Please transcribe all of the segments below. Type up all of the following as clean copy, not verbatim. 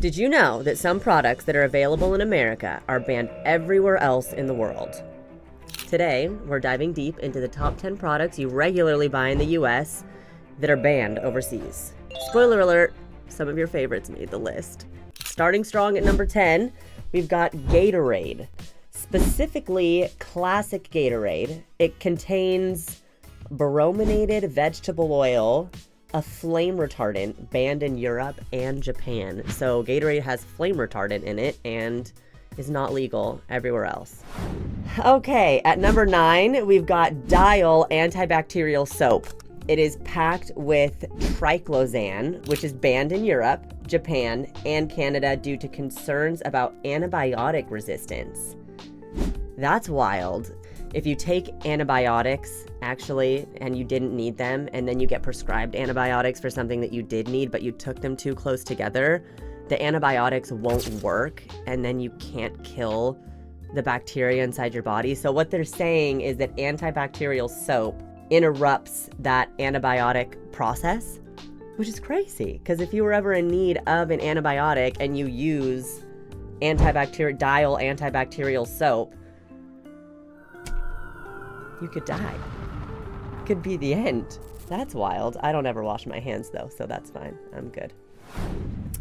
Did you know that some products that are available in America are banned everywhere else in the world? Today, we're diving deep into the top 10 products you regularly buy in the US that are banned overseas. Spoiler alert, some of your favorites made the list. Starting strong at number 10, we've got Gatorade. Specifically, classic Gatorade. It contains brominated vegetable oil, a flame retardant banned in Europe and Japan. So Gatorade has flame retardant in it and is not legal everywhere else. Okay, at number 9, we've got Dial antibacterial soap. It is packed with triclosan, which is banned in Europe, Japan, and Canada due to concerns about antibiotic resistance. That's wild. If you take antibiotics, actually, and you didn't need them, and then you get prescribed antibiotics for something that you did need, but you took them too close together, the antibiotics won't work, and then you can't kill the bacteria inside your body. So what they're saying is that antibacterial soap interrupts that antibiotic process, which is crazy, because if you were ever in need of an antibiotic and you use Dial antibacterial soap, you could die. Could be the end. That's wild. I don't ever wash my hands though, so that's fine. I'm good.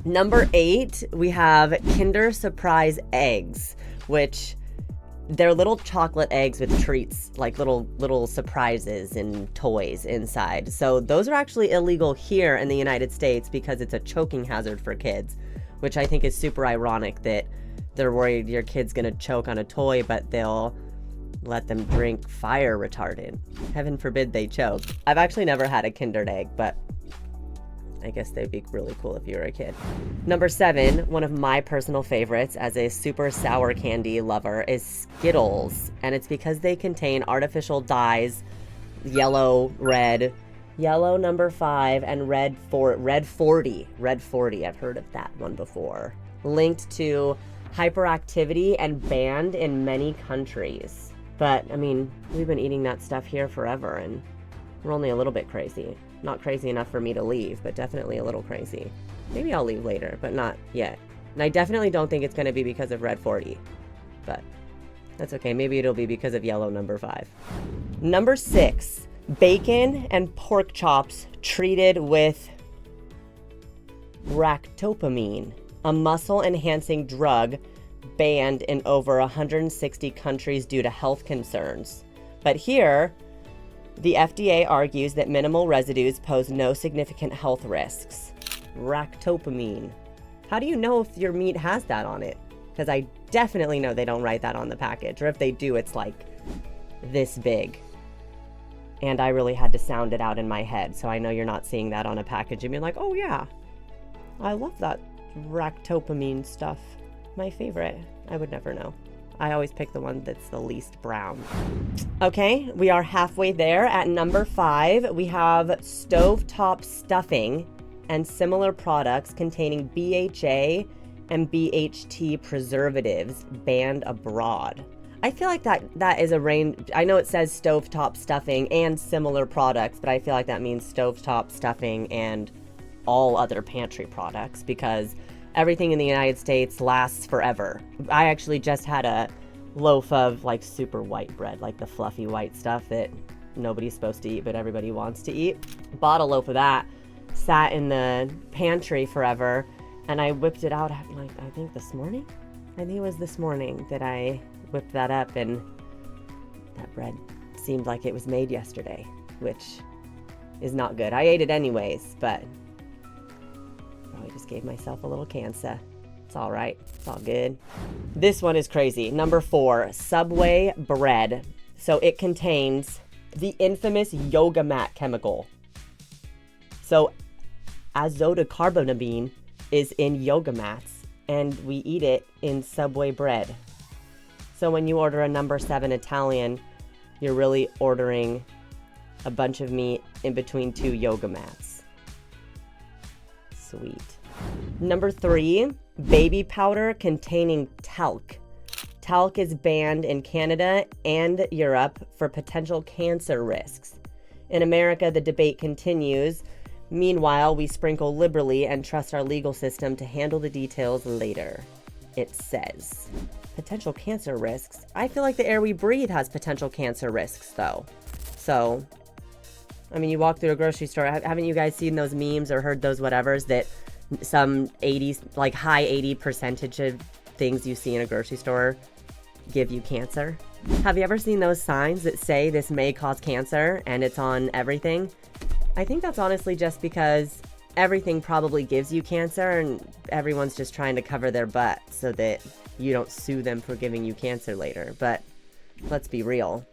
Number 8, we have Kinder Surprise eggs, which they're little chocolate eggs with treats, like little surprises and toys inside. So those are actually illegal here in the United States because it's a choking hazard for kids, which I think is super ironic that they're worried your kid's gonna choke on a toy, but they'll let them drink fire retardant. Heaven forbid they choke. I've actually never had a Kinder egg, but I guess they'd be really cool if you were a kid. Number 7, one of my personal favorites as a super sour candy lover, is Skittles. And it's because they contain artificial dyes, yellow, number 5, and red 40. Red 40, I've heard of that one before. Linked to hyperactivity and banned in many countries. But, I mean, we've been eating that stuff here forever, and we're only a little bit crazy. Not crazy enough for me to leave, but definitely a little crazy. Maybe I'll leave later, but not yet. And I definitely don't think it's going to be because of Red 40, but that's okay. Maybe it'll be because of yellow number 5. Number 6, bacon and pork chops treated with ractopamine, a muscle-enhancing drug banned in over 160 countries due to health concerns. But here, the FDA argues that minimal residues pose no significant health risks. Ractopamine. How do you know if your meat has that on it? Because I definitely know they don't write that on the package, or if they do, it's like this big. And I really had to sound it out in my head, so I know you're not seeing that on a package and being like, oh yeah, I love that ractopamine stuff. My favorite. I would never know. I always pick the one that's the least brown. Okay, we are halfway there. At number 5, we have stovetop stuffing and similar products containing BHA and BHT preservatives banned abroad. I feel like that is a range. I know it says stovetop stuffing and similar products, but I feel like that means stovetop stuffing and all other pantry products, because everything in the United States lasts forever. I actually just had a loaf of like super white bread, like the fluffy white stuff that nobody's supposed to eat but everybody wants to eat. Bought a loaf of that, sat in the pantry forever, and I whipped it out like, I think this morning? I think it was this morning that I whipped that up, and that bread seemed like it was made yesterday, which is not good. I ate it anyways, but I just gave myself a little cancer. It's all right. It's all good. This one is crazy. Number 4, Subway bread. So it contains the infamous yoga mat chemical. So azotocarbonamine is in yoga mats, and we eat it in Subway bread. So when you order a number 7 Italian, you're really ordering a bunch of meat in between 2 yoga mats. Sweet. Number 3, baby powder containing talc. Talc is banned in Canada and Europe for potential cancer risks. In America, the debate continues. Meanwhile, we sprinkle liberally and trust our legal system to handle the details later. It says. Potential cancer risks. I feel like the air we breathe has potential cancer risks, though. So, I mean, you walk through a grocery store. Haven't you guys seen those memes or heard those whatevers that some 80s, like high 80% of things you see in a grocery store give you cancer? Have you ever seen those signs that say this may cause cancer and it's on everything? I think that's honestly just because everything probably gives you cancer and everyone's just trying to cover their butt so that you don't sue them for giving you cancer later. But let's be real.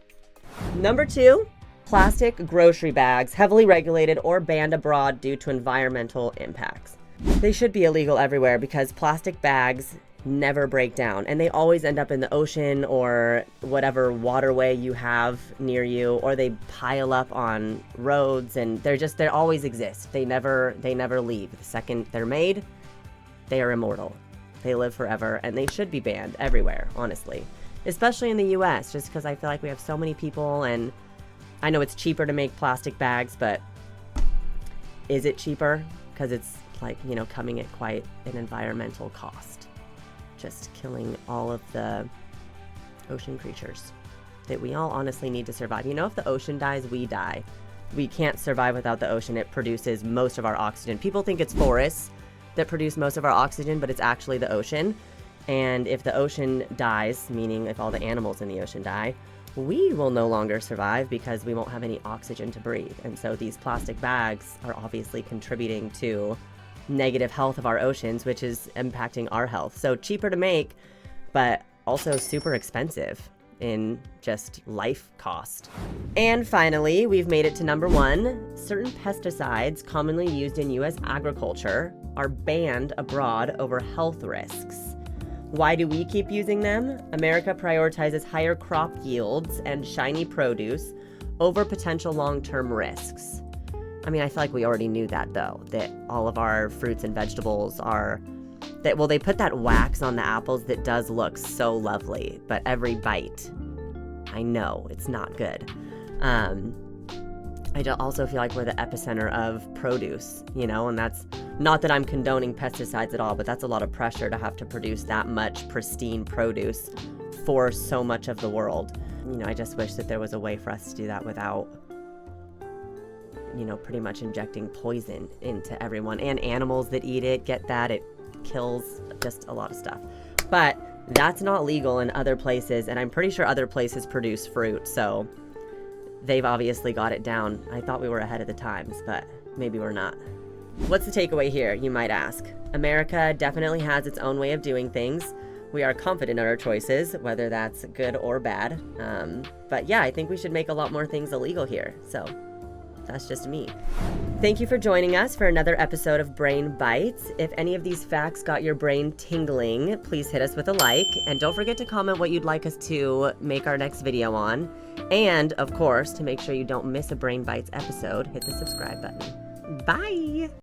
Number 2, plastic grocery bags, heavily regulated or banned abroad due to environmental impacts. They should be illegal everywhere because plastic bags never break down and they always end up in the ocean or whatever waterway you have near you, or they pile up on roads, and they always exist. They never leave. The second they're made, they are immortal. They live forever, and they should be banned everywhere, honestly, especially in the US, just because I feel like we have so many people. And I know it's cheaper to make plastic bags, but is it cheaper? Because it's like, you know, coming at quite an environmental cost. Just killing all of the ocean creatures that we all honestly need to survive. You know, if the ocean dies, we die. We can't survive without the ocean. It produces most of our oxygen. People think it's forests that produce most of our oxygen, but it's actually the ocean. And if the ocean dies, meaning if all the animals in the ocean die, we will no longer survive because we won't have any oxygen to breathe. And so these plastic bags are obviously contributing to negative health of our oceans, which is impacting our health. So cheaper to make, but also super expensive in just life cost. And finally, we've made it to number 1. Certain pesticides commonly used in U.S. agriculture are banned abroad over health risks. Why do we keep using them? America prioritizes higher crop yields and shiny produce over potential long-term risks. I mean, I feel like we already knew that, though, that all of our fruits and vegetables are, that, well, they put that wax on the apples that does look so lovely, but every bite, I know it's not good. I also feel like we're the epicenter of produce, you know, and that's not that I'm condoning pesticides at all, but that's a lot of pressure to have to produce that much pristine produce for so much of the world. You know, I just wish that there was a way for us to do that without, you know, pretty much injecting poison into everyone, and animals that eat it get that. It kills just a lot of stuff. But that's not legal in other places, and I'm pretty sure other places produce fruit, so they've obviously got it down. I thought we were ahead of the times, but maybe we're not. What's the takeaway here, you might ask? America definitely has its own way of doing things. We are confident in our choices, whether that's good or bad. But yeah, I think we should make a lot more things illegal here, so that's just me. Thank you for joining us for another episode of Brain Bites. If any of these facts got your brain tingling, please hit us with a like, and don't forget to comment what you'd like us to make our next video on. And of course, to make sure you don't miss a Brain Bites episode, hit the subscribe button. Bye!